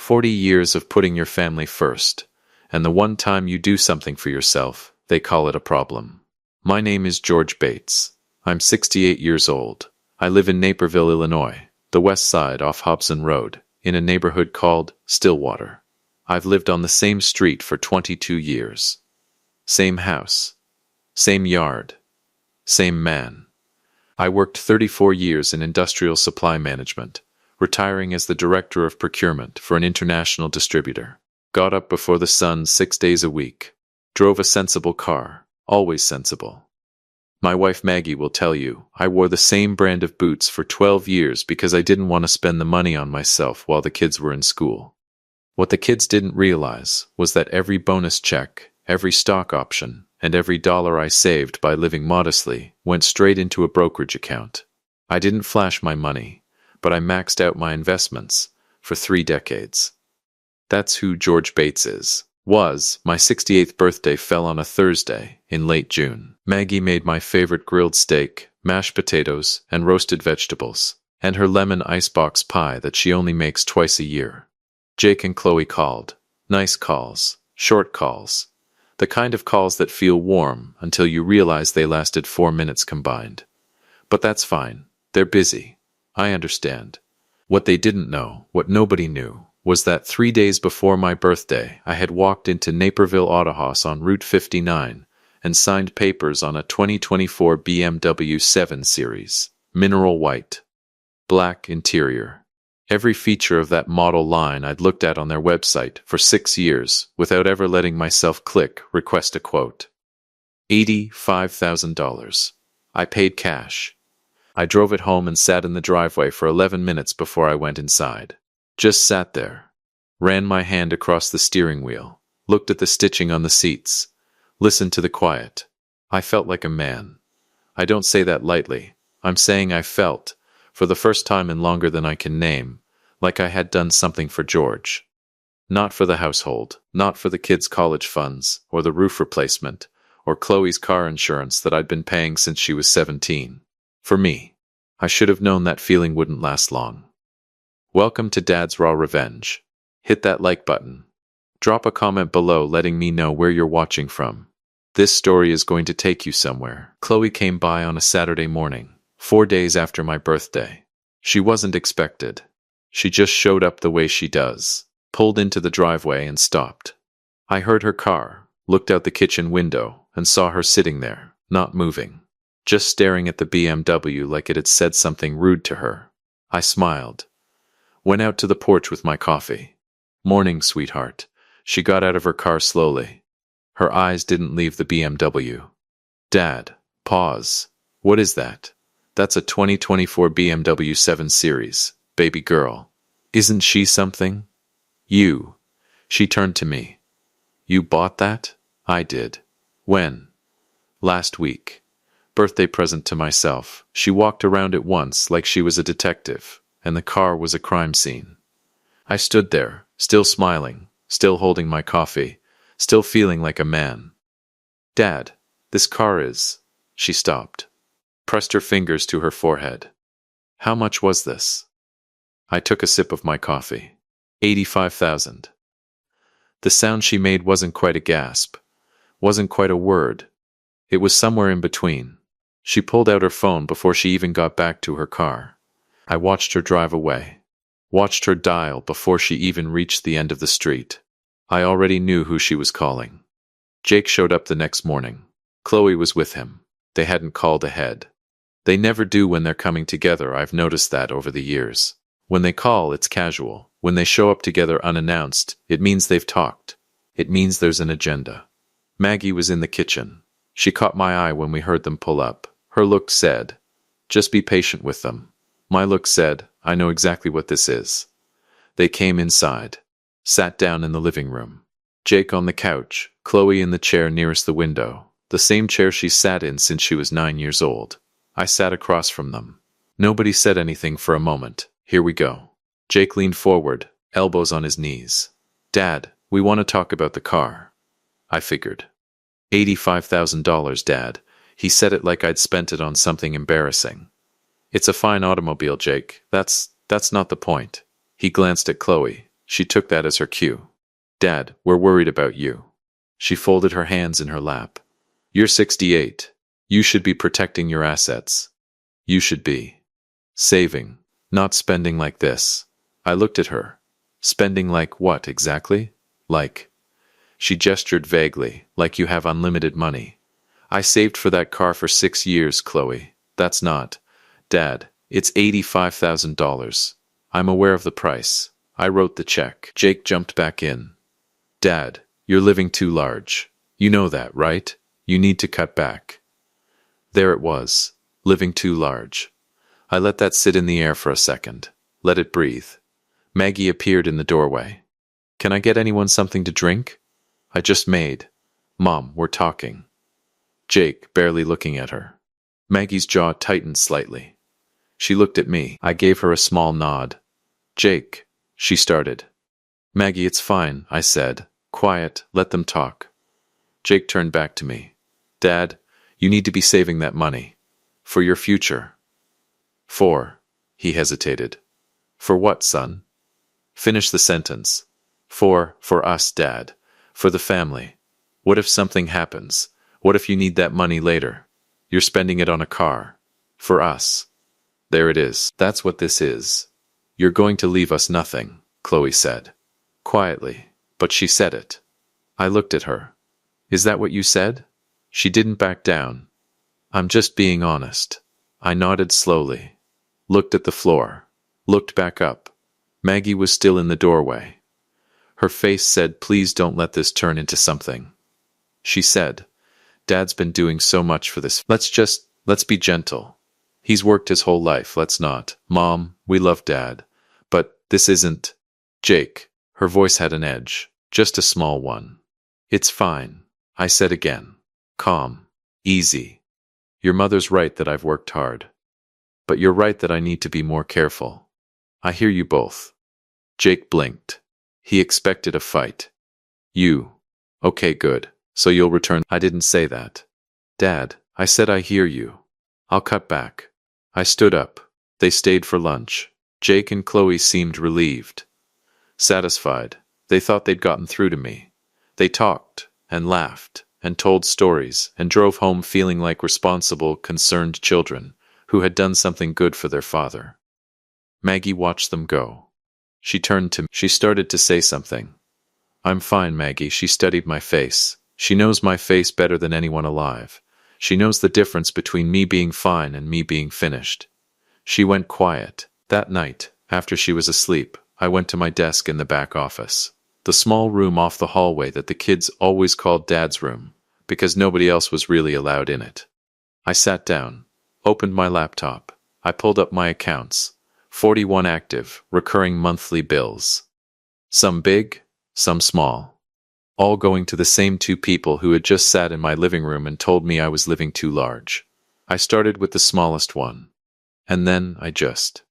40 years of putting your family first, and the one time you do something for yourself, they call it a problem. My name is George Bates. I'm 68 years old. I live in Naperville, Illinois, the west side off Hobson Road, in a neighborhood called Stillwater. I've lived on the same street for 22 years. Same house. Same yard. Same man. I worked 34 years in industrial supply management, retiring as the director of procurement for an international distributor. Got up before the sun 6 days a week. Drove a sensible car, always sensible. My wife Maggie will tell you, I wore the same brand of boots for 12 years because I didn't want to spend the money on myself while the kids were in school. What the kids didn't realize was that every bonus check, every stock option, and every dollar I saved by living modestly went straight into a brokerage account. I didn't flash my money, but I maxed out my investments for 3 decades. That's who George Bates is. My 68th birthday fell on a Thursday in late June. Maggie made my favorite grilled steak, mashed potatoes, and roasted vegetables, and her lemon icebox pie that she only makes twice a year. Jake and Chloe called. Nice calls, short calls. The kind of calls that feel warm until you realize they lasted 4 minutes combined. But that's fine. They're busy. I understand. What they didn't know, what nobody knew, was that 3 days before my birthday, I had walked into Naperville Autohaus on Route 59 and signed papers on a 2024 BMW 7 Series, mineral white, black interior. Every feature of that model line I'd looked at on their website for 6 years without ever letting myself click request a quote. $85,000. I paid cash. I drove it home and sat in the driveway for 11 minutes before I went inside. Just sat there, ran my hand across the steering wheel, looked at the stitching on the seats, listened to the quiet. I felt like a man. I don't say that lightly. I'm saying I felt, for the first time in longer than I can name, like I had done something for George. Not for the household, not for the kids' college funds, or the roof replacement, or Chloe's car insurance that I'd been paying since she was 17. For me. I should have known that feeling wouldn't last long. Welcome to Dad's Raw Revenge. Hit that like button. Drop a comment below letting me know where you're watching from. This story is going to take you somewhere. Chloe came by on a Saturday morning, 4 days after my birthday. She wasn't expected. She just showed up the way she does, pulled into the driveway and stopped. I heard her car, looked out the kitchen window, and saw her sitting there, not moving, just staring at the BMW like it had said something rude to her. I smiled. Went out to the porch with my coffee. Morning, sweetheart. She got out of her car slowly. Her eyes didn't leave the BMW. Dad, pause. What is that? That's a 2024 BMW 7 Series, baby girl. Isn't she something? You. She turned to me. You bought that? I did. When? Last week. Birthday present to myself. She walked around it once like she was a detective, and the car was a crime scene. I stood there, still smiling, still holding my coffee, still feeling like a man. Dad, this car is... She stopped, pressed her fingers to her forehead. How much was this? I took a sip of my coffee. $85,000. The sound she made wasn't quite a gasp, wasn't quite a word. It was somewhere in between. She pulled out her phone before she even got back to her car. I watched her drive away, watched her dial before she even reached the end of the street. I already knew who she was calling. Jake showed up the next morning. Chloe was with him. They hadn't called ahead. They never do when they're coming together. I've noticed that over the years. When they call, it's casual. When they show up together unannounced, it means they've talked. It means there's an agenda. Maggie was in the kitchen. She caught my eye when we heard them pull up. Her look said, "Just be patient with them." My look said, "I know exactly what this is." They came inside, sat down in the living room. Jake on the couch, Chloe in the chair nearest the window, the same chair she sat in since she was 9 years old. I sat across from them. Nobody said anything for a moment. Here we go. Jake leaned forward, elbows on his knees. "Dad, we want to talk about the car." I figured. $85,000, Dad. He said it like I'd spent it on something embarrassing. It's a fine automobile, Jake. That's not the point. He glanced at Chloe. She took that as her cue. Dad, we're worried about you. She folded her hands in her lap. You're 68. You should be protecting your assets. You should be saving, not spending like this. I looked at her. Spending like what exactly? Like. She gestured vaguely, like you have unlimited money. I saved for that car for 6 years, Chloe. That's not. Dad, it's $85,000. I'm aware of the price. I wrote the check. Jake jumped back in. Dad, you're living too large. You know that, right? You need to cut back. There it was. Living too large. I let that sit in the air for a second. Let it breathe. Maggie appeared in the doorway. Can I get anyone something to drink? I just made. Mom, we're talking. Jake, barely looking at her. Maggie's jaw tightened slightly. She looked at me. I gave her a small nod. Jake, she started. Maggie, it's fine, I said. Quiet, let them talk. Jake turned back to me. Dad, you need to be saving that money. For your future. For, he hesitated. For what, son? Finish the sentence. For us, Dad. For the family. What if something happens? What if you need that money later? You're spending it on a car. For us. There it is. That's what this is. You're going to leave us nothing, Chloe said. Quietly, but she said it. I looked at her. Is that what you said? She didn't back down. I'm just being honest. I nodded slowly. Looked at the floor. Looked back up. Maggie was still in the doorway. Her face said, please don't let this turn into something. She said, Dad's been doing so much for this. Let's be gentle. He's worked his whole life, let's not. Mom, we love Dad. But this isn't. Jake, her voice had an edge, just a small one. It's fine, I said again. Calm. Easy. Your mother's right that I've worked hard. But you're right that I need to be more careful. I hear you both. Jake blinked. He expected a fight. You. Okay, good. So you'll return. I didn't say that. Dad, I said I hear you. I'll cut back. I stood up. They stayed for lunch. Jake and Chloe seemed relieved. Satisfied. They thought they'd gotten through to me. They talked, and laughed, and told stories, and drove home feeling like responsible, concerned children who had done something good for their father. Maggie watched them go. She turned to me. She started to say something. I'm fine, Maggie. She studied my face. She knows my face better than anyone alive. She knows the difference between me being fine and me being finished. She went quiet. That night, after she was asleep, I went to my desk in the back office. The small room off the hallway that the kids always called Dad's room, because nobody else was really allowed in it. I sat down, opened my laptop. I pulled up my accounts. 41 active, recurring monthly bills. Some big, some small. All going to the same two people who had just sat in my living room and told me I was living too large. I started with the smallest one. And then I just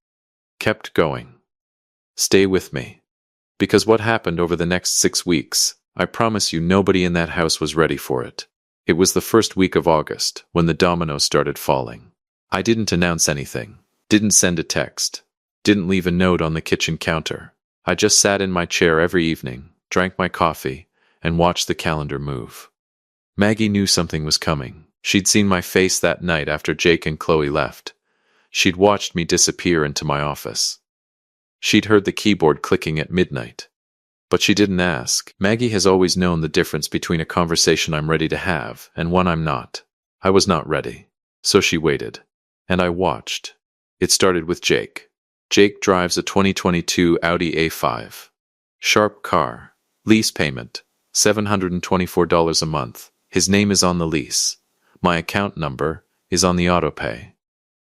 kept going. Stay with me. Because what happened over the next 6 weeks, I promise you nobody in that house was ready for it. It was the first week of August when the dominoes started falling. I didn't announce anything. Didn't send a text. Didn't leave a note on the kitchen counter. I just sat in my chair every evening, drank my coffee, and watched the calendar move. Maggie knew something was coming. She'd seen my face that night after Jake and Chloe left. She'd watched me disappear into my office. She'd heard the keyboard clicking at midnight. But she didn't ask. Maggie has always known the difference between a conversation I'm ready to have and one I'm not. I was not ready. So she waited. And I watched. It started with Jake. Jake drives a 2022 Audi A5. Sharp car. Lease payment. $724 a month. His name is on the lease. My account number is on the autopay.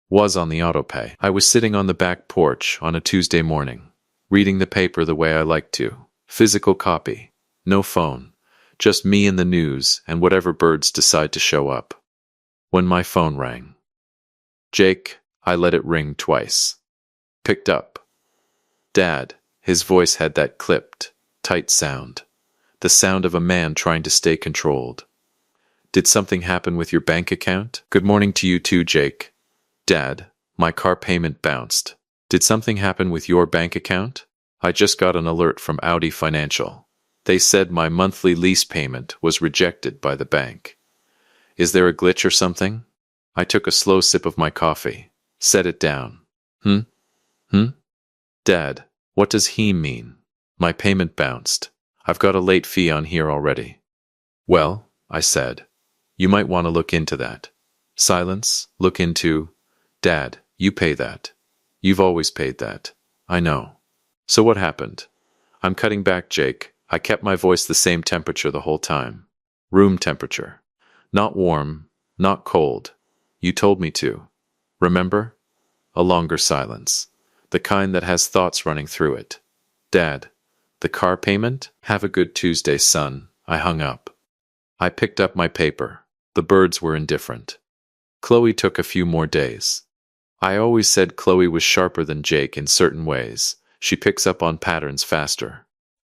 Was on the autopay. I was sitting on the back porch on a Tuesday morning, reading the paper the way I like to. Physical copy. No phone. Just me and the news and whatever birds decide to show up. When my phone rang. Jake, I let it ring twice. Picked up. Dad, his voice had that clipped, tight sound. The sound of a man trying to stay controlled. Did something happen with your bank account? Good morning to you too, Jake. Dad, my car payment bounced. Did something happen with your bank account? I just got an alert from Audi Financial. They said my monthly lease payment was rejected by the bank. Is there a glitch or something? I took a slow sip of my coffee, set it down. Hmm? Dad, what does he mean? My payment bounced. I've got a late fee on here already. Well, I said, you might want to look into that. Silence, look into. Dad, you pay that. You've always paid that. I know. So what happened? I'm cutting back, Jake. I kept my voice the same temperature the whole time. Room temperature. Not warm, not cold. You told me to. Remember? A longer silence. The kind that has thoughts running through it. Dad, the car payment? Have a good Tuesday, son. I hung up. I picked up my paper. The birds were indifferent. Chloe took a few more days. I always said Chloe was sharper than Jake in certain ways. She picks up on patterns faster.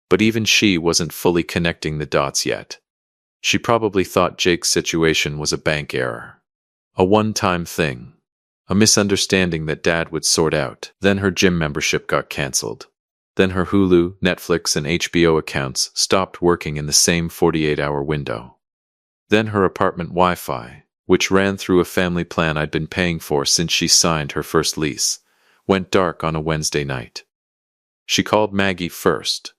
But even she wasn't fully connecting the dots yet. She probably thought Jake's situation was a bank error. A one-time thing. A misunderstanding that Dad would sort out. Then her gym membership got cancelled. Then her Hulu, Netflix, and HBO accounts stopped working in the same 48-hour window. Then her apartment Wi-Fi, which ran through a family plan I'd been paying for since she signed her first lease, went dark on a Wednesday night. She called Maggie first.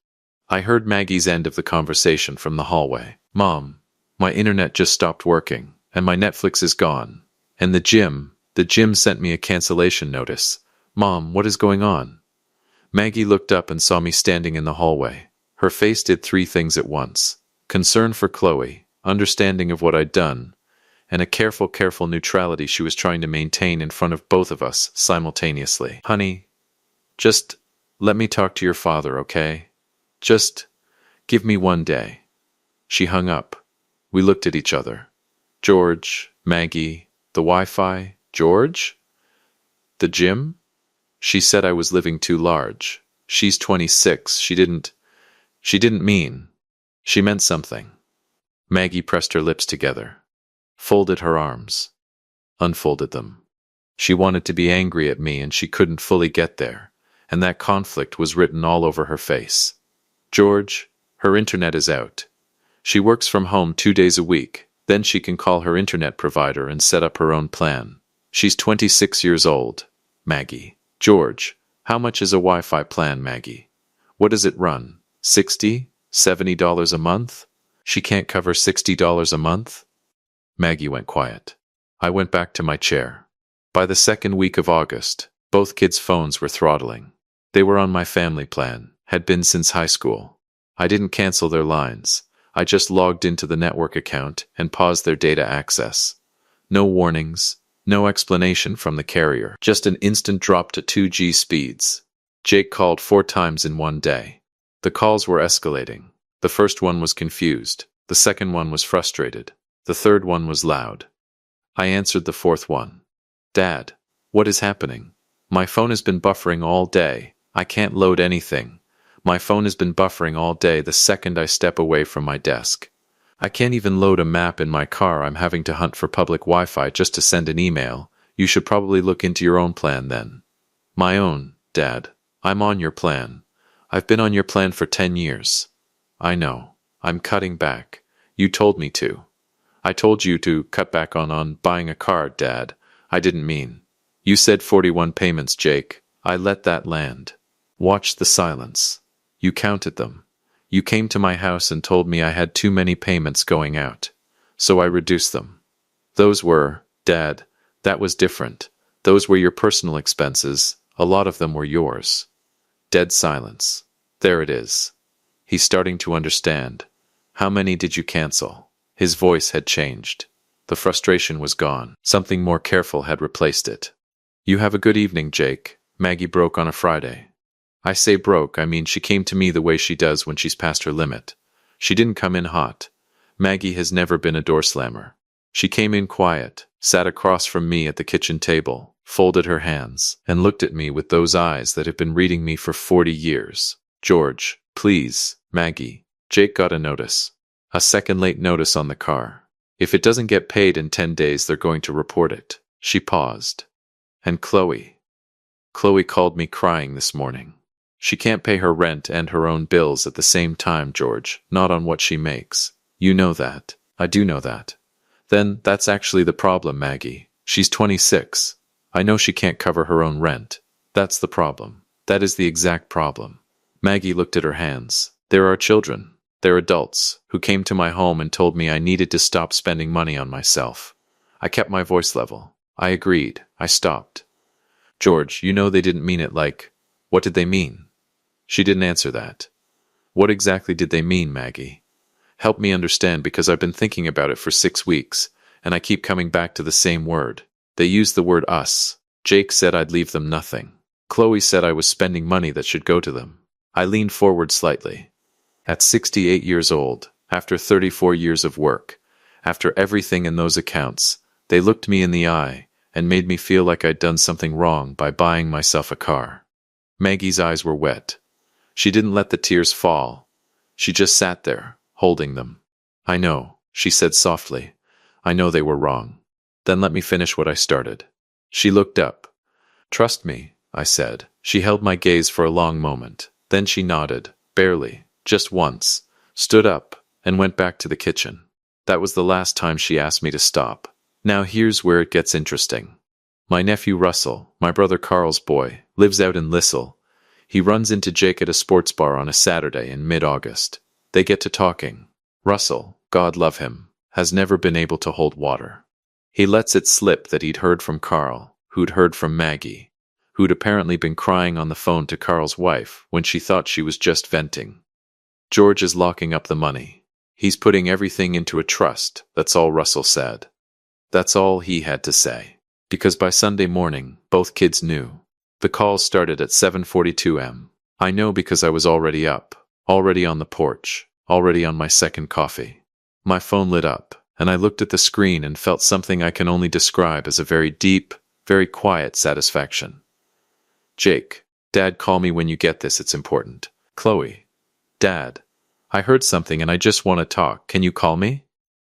I heard Maggie's end of the conversation from the hallway. Mom, my internet just stopped working, and my Netflix is gone. And the gym sent me a cancellation notice. Mom, what is going on? Maggie looked up and saw me standing in the hallway. Her face did three things at once. Concern for Chloe, understanding of what I'd done, and a careful neutrality she was trying to maintain in front of both of us simultaneously. Honey, just let me talk to your father, okay? Just give me one day. She hung up. We looked at each other. George, Maggie, the Wi-Fi, George? The gym? She said I was living too large. She's 26. She didn't mean. She meant something. Maggie pressed her lips together, folded her arms, unfolded them. She wanted to be angry at me and she couldn't fully get there, and that conflict was written all over her face. George, her internet is out. She works from home 2 days a week. Then she can call her internet provider and set up her own plan. She's 26 years old. Maggie. George, how much is a Wi-Fi plan, Maggie? What does it run? $60? $70 a month? She can't cover $60 a month? Maggie went quiet. I went back to my chair. By the second week of August, both kids' phones were throttling. They were on my family plan, had been since high school. I didn't cancel their lines. I just logged into the network account and paused their data access. No warnings, no explanation from the carrier, just an instant drop to 2G speeds. Jake called 4 times in one day. The calls were escalating. The first one was confused. The second one was frustrated. The third one was loud. I answered the fourth one. Dad, what is happening? My phone has been buffering all day. I can't load anything. My phone has been buffering all day the second I step away from my desk. I can't even load a map in my car. I'm having to hunt for public Wi-Fi just to send an email. You should probably look into your own plan then. My own, Dad. I'm on your plan. I've been on your plan for 10 years. I know. I'm cutting back. You told me to. I told you to cut back on buying a car, Dad. I didn't mean. You said 41 payments, Jake. I let that land. Watch the silence. You counted them. You came to my house and told me I had too many payments going out. So I reduced them. Those were, Dad, that was different. Those were your personal expenses. A lot of them were yours. Dead silence. There it is. He's starting to understand. How many did you cancel? His voice had changed. The frustration was gone. Something more careful had replaced it. You have a good evening, Jake. Maggie broke on a Friday. I say broke, I mean she came to me the way she does when she's past her limit. She didn't come in hot. Maggie has never been a door slammer. She came in quiet, sat across from me at the kitchen table, folded her hands, and looked at me with those eyes that have been reading me for 40 years. George, please, Maggie. Jake got a notice. A second late notice on the car. If it doesn't get paid in 10 days, they're going to report it. She paused. And Chloe. Chloe called me crying this morning. She can't pay her rent and her own bills at the same time, George, not on what she makes. You know that. I do know that. Then, that's actually the problem, Maggie. She's 26. I know she can't cover her own rent. That's the problem. That is the exact problem. Maggie looked at her hands. There are children. They're adults, who came to my home and told me I needed to stop spending money on myself. I kept my voice level. I agreed. I stopped. George, you know they didn't mean it like, what did they mean? She didn't answer that. What exactly did they mean, Maggie? Help me understand, because I've been thinking about it for 6 weeks, and I keep coming back to the same word. They used the word us. Jake said I'd leave them nothing. Chloe said I was spending money that should go to them. I leaned forward slightly. At 68 years old, after 34 years of work, after everything in those accounts, they looked me in the eye and made me feel like I'd done something wrong by buying myself a car. Maggie's eyes were wet. She didn't let the tears fall. She just sat there, holding them. I know, she said softly. I know they were wrong. Then let me finish what I started. She looked up. Trust me, I said. She held my gaze for a long moment. Then she nodded, barely. Just once, stood up, and went back to the kitchen. That was the last time she asked me to stop. Now here's where it gets interesting. My nephew Russell, my brother Carl's boy, lives out in Lissell. He runs into Jake at a sports bar on a Saturday in mid-August. They get to talking. Russell, God love him, has never been able to hold water. He lets it slip that he'd heard from Carl, who'd heard from Maggie, who'd apparently been crying on the phone to Carl's wife when she thought she was just venting. George is locking up the money. He's putting everything into a trust, that's all Russell said. That's all he had to say. Because by Sunday morning, both kids knew. The calls started at 7:42 am. I know because I was already up, already on the porch, already on my second coffee. My phone lit up, and I looked at the screen and felt something I can only describe as a very deep, very quiet satisfaction. Jake, Dad, call me when you get this, it's important. Chloe. Dad, I heard something and I just want to talk. Can you call me?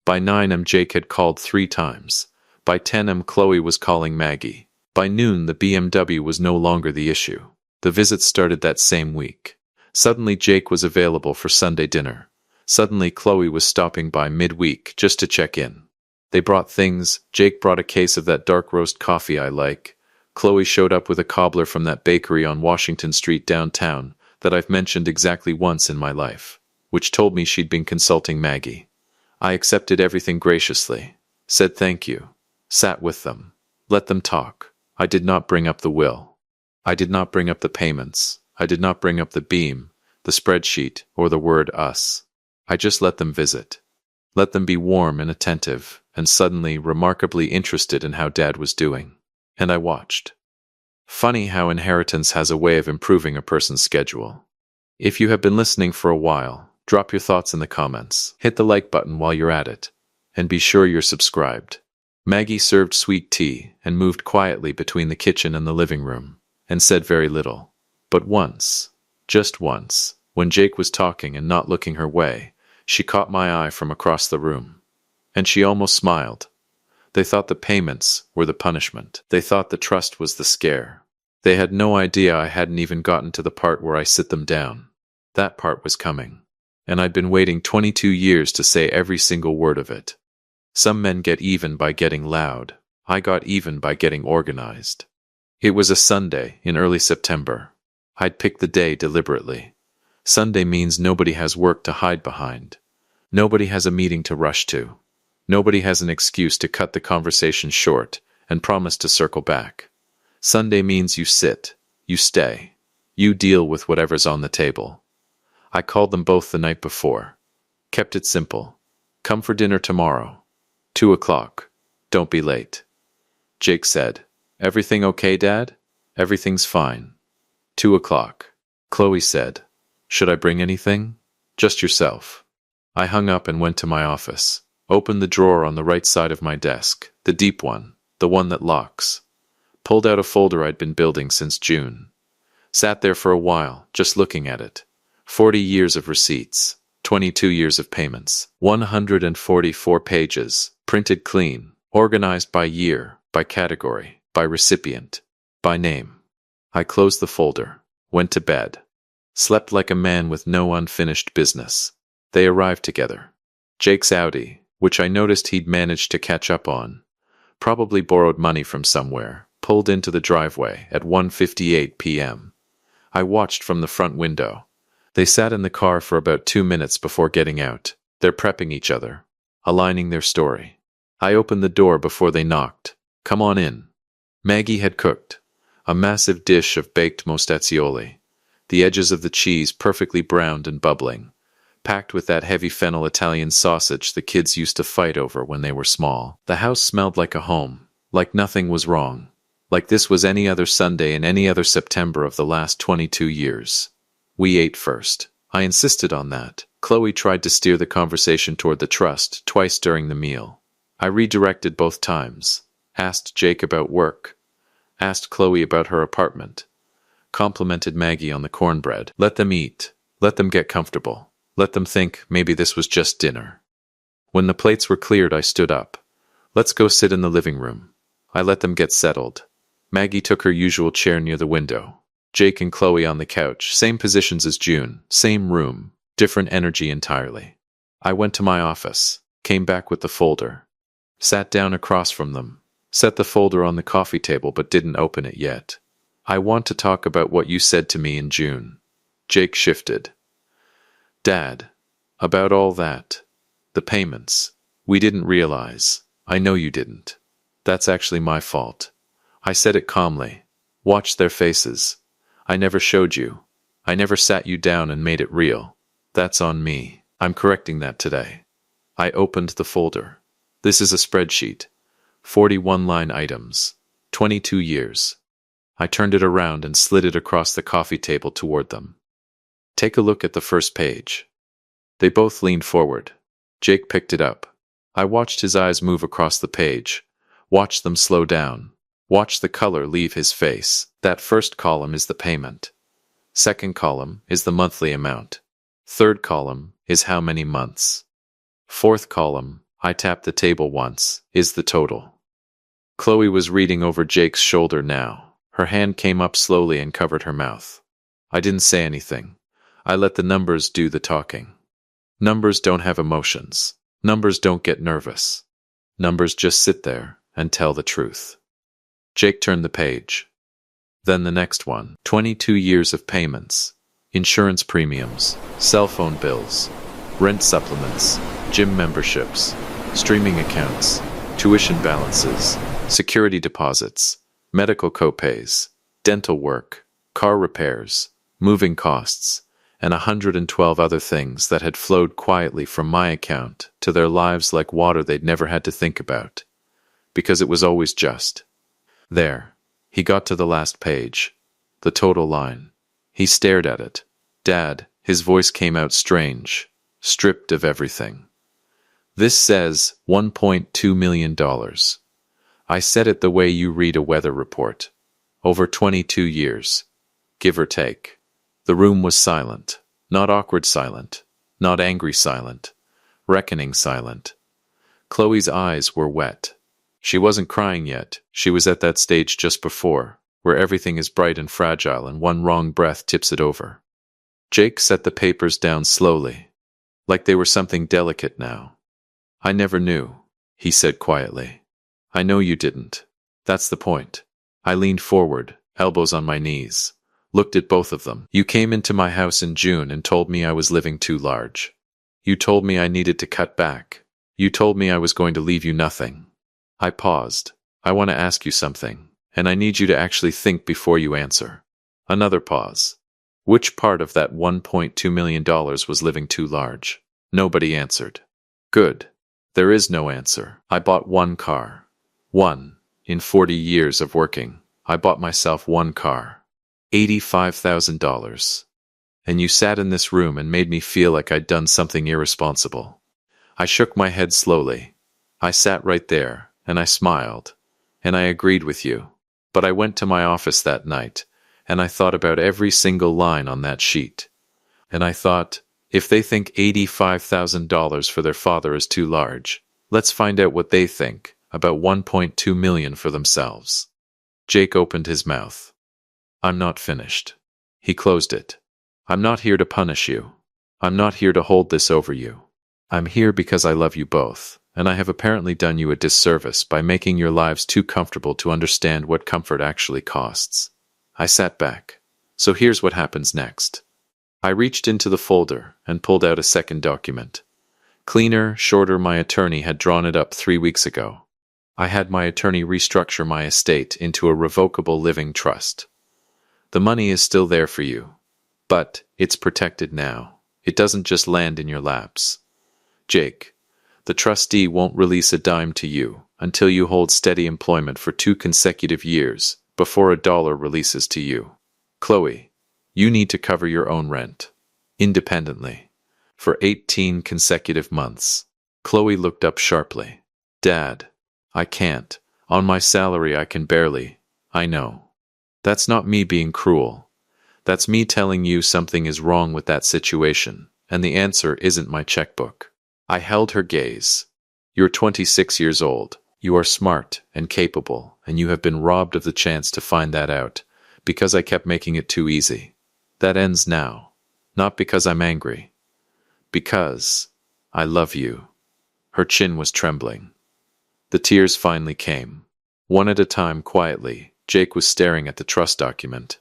By 9 am Jake had called 3 times. By 10 am Chloe was calling Maggie. By noon the BMW was no longer the issue. The visits started that same week. Suddenly Jake was available for Sunday dinner. Suddenly Chloe was stopping by midweek just to check in. They brought things. Jake brought a case of that dark roast coffee I like. Chloe showed up with a cobbler from that bakery on Washington Street downtown that I've mentioned exactly once in my life, which told me she'd been consulting Maggie. I accepted everything graciously, said thank you, sat with them, let them talk. I did not bring up the will. I did not bring up the payments. I did not bring up the beam, the spreadsheet, or the word us. I just let them visit. Let them be warm and attentive, and suddenly remarkably interested in how Dad was doing. And I watched. Funny how inheritance has a way of improving a person's schedule. If you have been listening for a while, drop your thoughts in the comments. Hit the like button while you're at it. And be sure you're subscribed. Maggie served sweet tea and moved quietly between the kitchen and the living room, and said very little. But once, just once, when Jake was talking and not looking her way, she caught my eye from across the room. And she almost smiled. They thought the payments were the punishment. They thought the trust was the scare. They had no idea I hadn't even gotten to the part where I sit them down. That part was coming. And I'd been waiting 22 years to say every single word of it. Some men get even by getting loud. I got even by getting organized. It was a Sunday in early September. I'd picked the day deliberately. Sunday means nobody has work to hide behind. Nobody has a meeting to rush to. Nobody has an excuse to cut the conversation short and promise to circle back. Sunday means you sit, you stay, you deal with whatever's on the table. I called them both the night before. Kept it simple. Come for dinner tomorrow. 2 o'clock. Don't be late. Jake said, Everything okay, Dad? Everything's fine. 2 o'clock. Chloe said, Should I bring anything? Just yourself. I hung up and went to my office. Opened the drawer on the right side of my desk, the deep one, the one that locks. Pulled out a folder I'd been building since June. Sat there for a while, just looking at it. 40 years of receipts, 22 years of payments, 144 pages, printed clean, organized by year, by category, by recipient, by name. I closed the folder, went to bed. Slept like a man with no unfinished business. They arrived together. Jake's Audi, which I noticed he'd managed to catch up on, probably borrowed money from somewhere, pulled into the driveway at 1:58 p.m. I watched from the front window. They sat in the car for about 2 minutes before getting out. They're prepping each other, aligning their story. I opened the door before they knocked. "Come on in." Maggie had cooked a massive dish of baked mostaccioli, the edges of the cheese perfectly browned and bubbling, packed with that heavy fennel Italian sausage the kids used to fight over when they were small. The house smelled like a home, like nothing was wrong, like this was any other Sunday in any other September of the last 22 years. We ate first. I insisted on that. Chloe tried to steer the conversation toward the trust twice during the meal. I redirected both times, asked Jake about work, asked Chloe about her apartment, complimented Maggie on the cornbread. Let them eat. Let them get comfortable. Let them think maybe this was just dinner. When the plates were cleared, I stood up. "Let's go sit in the living room." I let them get settled. Maggie took her usual chair near the window. Jake and Chloe on the couch, same positions as June, same room, different energy entirely. I went to my office, came back with the folder, sat down across from them, set the folder on the coffee table but didn't open it yet. "I want to talk about what you said to me in June." Jake shifted. "Dad, about all that. The payments. We didn't realize. I know you didn't. That's actually my fault." I said it calmly. Watched their faces. "I never showed you. I never sat you down and made it real. That's on me. I'm correcting that today." I opened the folder. This is a spreadsheet. 41 line items. 22 years. I turned it around and slid it across the coffee table toward them. "Take a look at the first page." They both leaned forward. Jake picked it up. I watched his eyes move across the page, watched them slow down, watched the color leave his face. That first column is the payment. Second column is the monthly amount. Third column is how many months. Fourth column, I tapped the table once, is the total. Chloe was reading over Jake's shoulder now. Her hand came up slowly and covered her mouth. I didn't say anything. I let the numbers do the talking. Numbers don't have emotions. Numbers don't get nervous. Numbers just sit there and tell the truth. Jake turned the page. Then the next one. 22 years of payments. Insurance premiums, cell phone bills, rent supplements, gym memberships, streaming accounts, tuition balances, security deposits, medical copays, dental work, car repairs, moving costs, and 112 other things that had flowed quietly from my account to their lives like water they'd never had to think about, because it was always just. There, he got to the last page, the total line. He stared at it. "Dad," his voice came out strange, stripped of everything. "This says $1.2 million. I said it the way you read a weather report. Over 22 years, give or take." The room was silent, not awkward silent, not angry silent, reckoning silent. Chloe's eyes were wet. She wasn't crying yet. She was at that stage just before, where everything is bright and fragile and one wrong breath tips it over. Jake set the papers down slowly, like they were something delicate now. "I never knew," he said quietly. "I know you didn't. That's the point." I leaned forward, elbows on my knees, looked at both of them. "You came into my house in June and told me I was living too large. You told me I needed to cut back. You told me I was going to leave you nothing." I paused. "I want to ask you something, and I need you to actually think before you answer." Another pause. Which part of that $1.2 million was living too large? Nobody answered. Good. There is no answer. I bought one car. One. In 40 years of working, I bought myself one car. $85,000. And you sat in this room and made me feel like I'd done something irresponsible. I shook my head slowly. I sat right there, and I smiled. And I agreed with you. But I went to my office that night, and I thought about every single line on that sheet. And I thought, if they think $85,000 for their father is too large, let's find out what they think about $1.2 million for themselves. Jake opened his mouth. "I'm not finished." He closed it. I'm not here to punish you. I'm not here to hold this over you. I'm here because I love you both, and I have apparently done you a disservice by making your lives too comfortable to understand what comfort actually costs. I sat back. So here's what happens next. I reached into the folder and pulled out a second document. Cleaner, shorter, my attorney had drawn it up 3 weeks ago. I had my attorney restructure my estate into a revocable living trust. The money is still there for you, but it's protected now. It doesn't just land in your laps. Jake, the trustee won't release a dime to you until you hold steady employment for 2 consecutive years before a dollar releases to you. Chloe, you need to cover your own rent, independently, for 18 consecutive months. Chloe looked up sharply. Dad, I can't. On my salary I can barely. I know. That's not me being cruel. That's me telling you something is wrong with that situation, and the answer isn't my checkbook. I held her gaze. You're 26 years old. You are smart and capable, and you have been robbed of the chance to find that out, because I kept making it too easy. That ends now. Not because I'm angry. Because I love you. Her chin was trembling. The tears finally came. One at a time, quietly, Jake was staring at the trust document.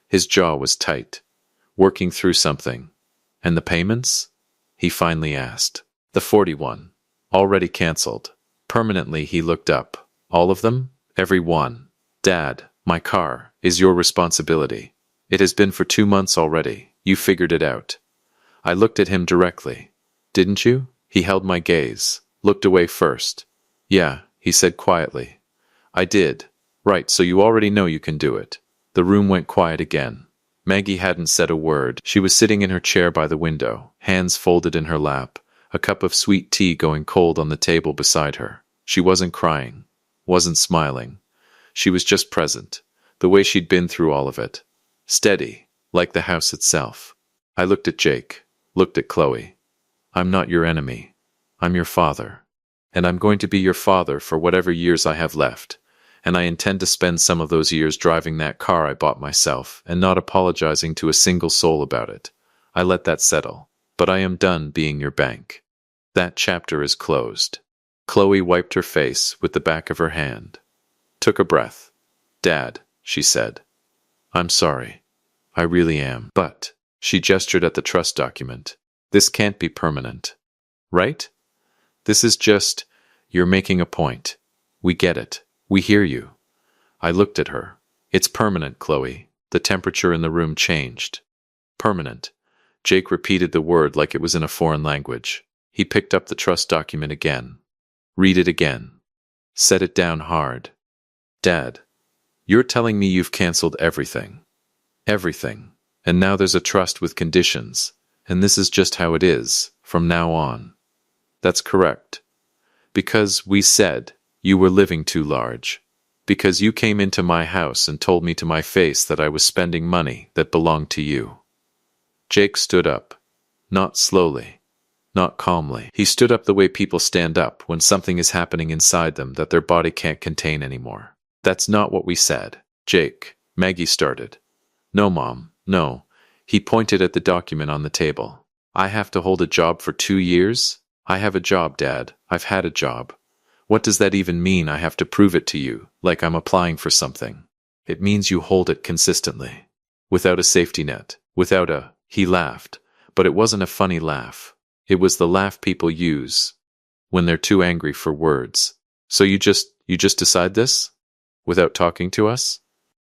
His jaw was tight, working through something. And the payments? He finally asked. The 41. Already cancelled. Permanently, he looked up. All of them? Every one. Dad, my car is your responsibility. It has been for 2 months already. You figured it out. I looked at him directly. Didn't you? He held my gaze, looked away first. Yeah, he said quietly. I did. Right, so you already know you can do it. The room went quiet again. Maggie hadn't said a word. She was sitting in her chair by the window, hands folded in her lap, a cup of sweet tea going cold on the table beside her. She wasn't crying, wasn't smiling. She was just present, the way she'd been through all of it. Steady, like the house itself. I looked at Jake, looked at Chloe. I'm not your enemy. I'm your father. And I'm going to be your father for whatever years I have left. And I intend to spend some of those years driving that car I bought myself and not apologizing to a single soul about it. I let that settle. But I am done being your bank. That chapter is closed. Chloe wiped her face with the back of her hand. Took a breath. Dad, she said. I'm sorry. I really am. But, she gestured at the trust document. This can't be permanent. Right? This is just, you're making a point. We get it. We hear you. I looked at her. It's permanent, Chloe. The temperature in the room changed. Permanent. Jake repeated the word like it was in a foreign language. He picked up the trust document again. Read it again. Set it down hard. Dad, you're telling me you've canceled everything. Everything. And now there's a trust with conditions. And this is just how it is, from now on. That's correct. Because we said you were living too large. Because you came into my house and told me to my face that I was spending money that belonged to you. Jake stood up. Not slowly. Not calmly. He stood up the way people stand up when something is happening inside them that their body can't contain anymore. That's not what we said. Jake, Maggie started. No, Mom, no. He pointed at the document on the table. I have to hold a job for 2 years? I have a job, Dad. I've had a job. What does that even mean? I have to prove it to you, like I'm applying for something. It means you hold it consistently. Without a safety net. Without a... He laughed. But it wasn't a funny laugh. It was the laugh people use when they're too angry for words. So you just decide this? Without talking to us?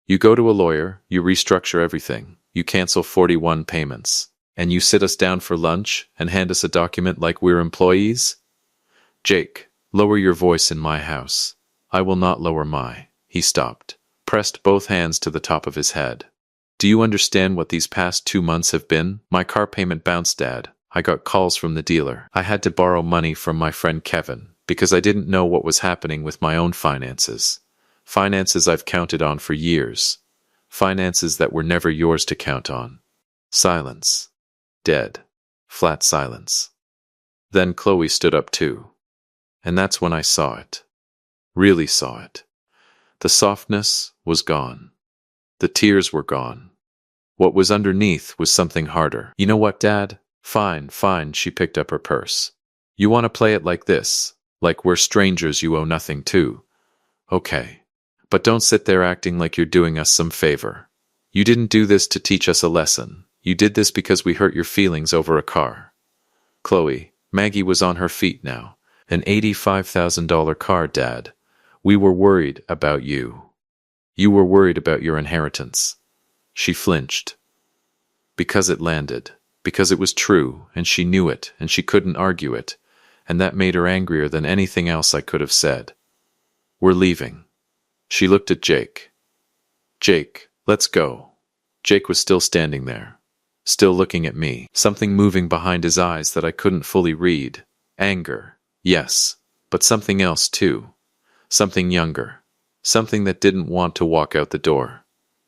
You go to a lawyer, you restructure everything, you cancel 41 payments, and you sit us down for lunch and hand us a document like we're employees? Jake, lower your voice in my house. I will not lower my... He stopped, pressed both hands to the top of his head. Do you understand what these past 2 months have been? My car payment bounced, Dad. I got calls from the dealer. I had to borrow money from my friend Kevin because I didn't know what was happening with my own finances. Finances I've counted on for years. Finances that were never yours to count on. Silence. Dead. Flat silence. Then Chloe stood up too. And that's when I saw it. Really saw it. The softness was gone. The tears were gone. What was underneath was something harder. You know what, Dad? Fine, fine, she picked up her purse. You want to play it like this? Like we're strangers you owe nothing to. Okay. But don't sit there acting like you're doing us some favor. You didn't do this to teach us a lesson. You did this because we hurt your feelings over a car. Chloe, Maggie was on her feet now. An $85,000 car, Dad. We were worried about you. You were worried about your inheritance. She flinched. Because it landed. Because it was true, and she knew it, and she couldn't argue it, and that made her angrier than anything else I could have said. We're leaving. She looked at Jake. Jake, let's go. Jake was still standing there, still looking at me, something moving behind his eyes that I couldn't fully read. Anger, yes, but something else too. Something younger. Something that didn't want to walk out the door.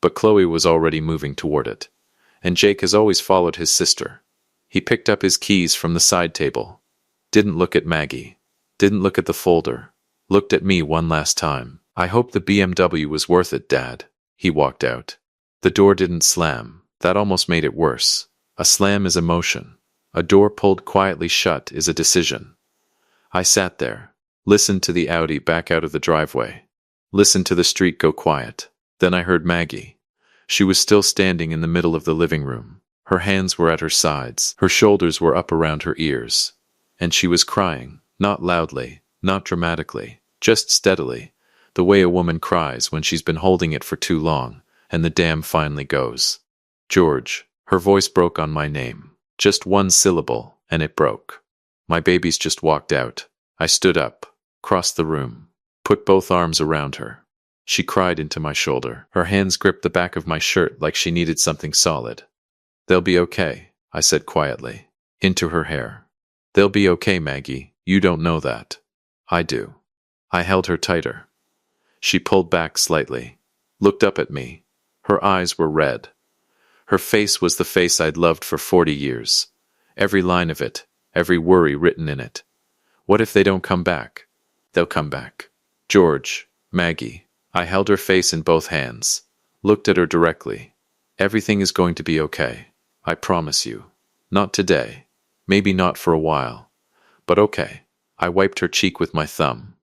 But Chloe was already moving toward it. And Jake has always followed his sister. He picked up his keys from the side table. Didn't look at Maggie. Didn't look at the folder. Looked at me one last time. I hope the BMW was worth it, Dad. He walked out. The door didn't slam. That almost made it worse. A slam is emotion. A door pulled quietly shut is a decision. I sat there. Listened to the Audi back out of the driveway. Listened to the street go quiet. Then I heard Maggie. She was still standing in the middle of the living room. Her hands were at her sides. Her shoulders were up around her ears. And she was crying, not loudly, not dramatically, just steadily, the way a woman cries when she's been holding it for too long, and the dam finally goes. George. Her voice broke on my name. Just one syllable, and it broke. My babies just walked out. I stood up, crossed the room, put both arms around her. She cried into my shoulder. Her hands gripped the back of my shirt like she needed something solid. They'll be okay, I said quietly, into her hair. They'll be okay, Maggie. You don't know that. I do. I held her tighter. She pulled back slightly, looked up at me. Her eyes were red. Her face was the face I'd loved for 40 years. Every line of it, every worry written in it. What if they don't come back? They'll come back. George, Maggie. I held her face in both hands, looked at her directly. Everything is going to be okay. I promise you. Not today. Maybe not for a while. But okay. I wiped her cheek with my thumb.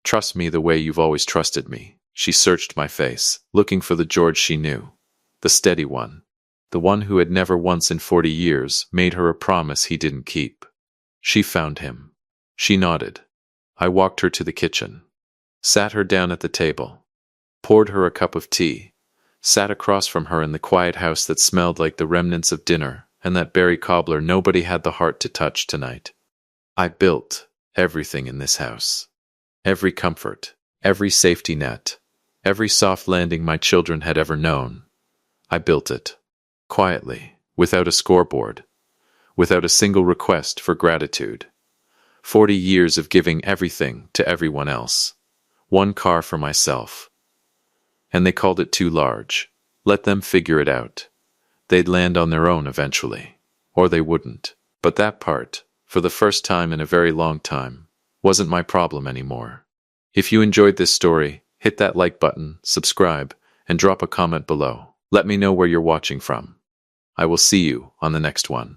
Trust me the way you've always trusted me. She searched my face, looking for the George she knew. The steady one. The one who had never once in 40 years made her a promise he didn't keep. She found him. She nodded. I walked her to the kitchen. Sat her down at the table. Poured her a cup of tea. Sat across from her in the quiet house that smelled like the remnants of dinner and that berry cobbler nobody had the heart to touch tonight. I built everything in this house. Every comfort, every safety net, every soft landing my children had ever known. I built it. Quietly, without a scoreboard, without a single request for gratitude. 40 years of giving everything to everyone else. One car for myself. And they called it too large. Let them figure it out. They'd land on their own eventually. Or they wouldn't. But that part, for the first time in a very long time, wasn't my problem anymore. If you enjoyed this story, hit that like button, subscribe, and drop a comment below. Let me know where you're watching from. I will see you on the next one.